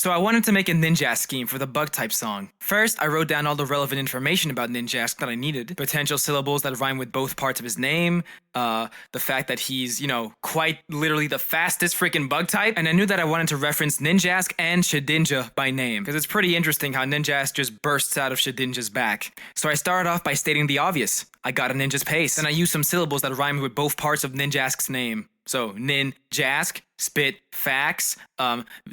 So I wanted to make a Ninjask scheme for the bug type song. First, I wrote down all the relevant information about Ninjask that I needed. Potential syllables that rhyme with both parts of his name, the fact that he's, quite literally the fastest freaking bug type, and I knew that I wanted to reference Ninjask and Shedinja by name, because it's pretty interesting how Ninjask just bursts out of Shedinja's back. So I started off by stating the obvious. I got a ninja's pace, and I used some syllables that rhymed with both parts of Ninjask's name. So, Ninjask, spit, facts,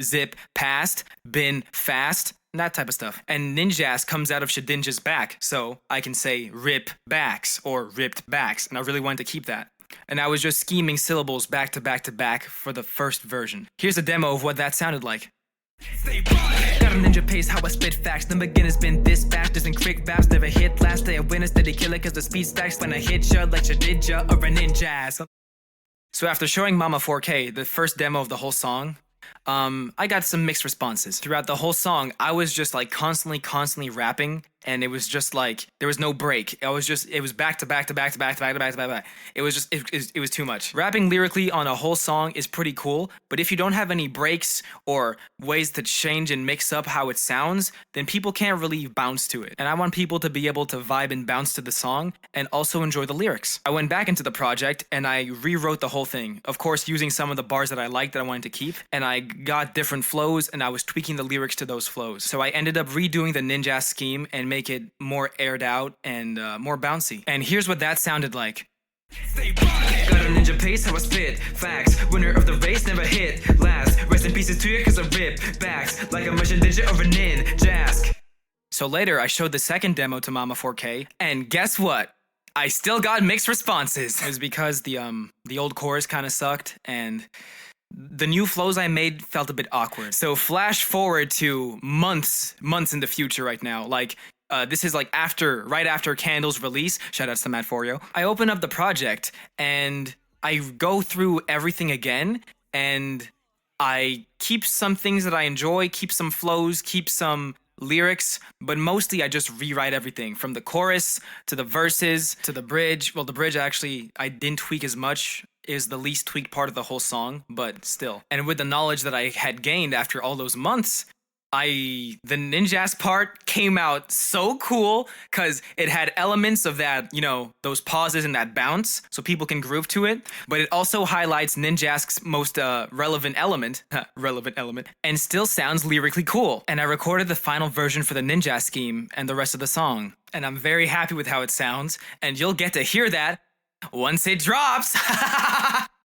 zip, past, bin, fast, that type of stuff. And Ninjask comes out of Shedinja's back, so I can say rip backs or ripped backs, and I really wanted to keep that. And I was just scheming syllables back to back to back for the first version. Here's a demo of what that sounded like. Got a ninja pace, how I spit facts. The beginner's been dispatched, isn't quick vaps. Never hit last day, I win a steady killer, cause the speed stacks when I hit ya like Shedinja or a ninjas. So after showing Mama 4K, the first demo of the whole song, I got some mixed responses. Throughout the whole song, I was just like constantly rapping, and it was just like there was no break. It was back to back to back to back to back to back to back. It was just it was too much. Rapping lyrically on a whole song is pretty cool, but if you don't have any breaks or ways to change and mix up how it sounds, then people can't really bounce to it. And I want people to be able to vibe and bounce to the song and also enjoy the lyrics. I went back into the project and I rewrote the whole thing. Of course, using some of the bars that I liked that I wanted to keep, and I got different flows and I was tweaking the lyrics to those flows. So I ended up redoing the Ninja scheme and make it more aired out and more bouncy. And here's what that sounded like. Got a ninja pace, how I spit facts. Winner of the race, never hit last. Rest in pieces to you cause I rip backs like a Russian ninja or a ninjask. So later I showed the second demo to Mama 4K, and guess what? I still got mixed responses. It was because the old chorus kind of sucked, and the new flows I made felt a bit awkward. So flash forward to months in the future right now. Like, this is like right after Candle's release. Shoutouts to Matt Forio. I open up the project and I go through everything again, and I keep some things that I enjoy, keep some flows, keep some lyrics, but mostly I just rewrite everything from the chorus to the verses to the bridge. Well, the bridge actually I didn't tweak as much. Is the least tweaked part of the whole song, but still. And with the knowledge that I had gained after all those months, the Ninjask part came out so cool because it had elements of that, those pauses and that bounce so people can groove to it, but it also highlights Ninjask's most relevant element, and still sounds lyrically cool. And I recorded the final version for the Ninja scheme and the rest of the song, and I'm very happy with how it sounds, and you'll get to hear that once it drops.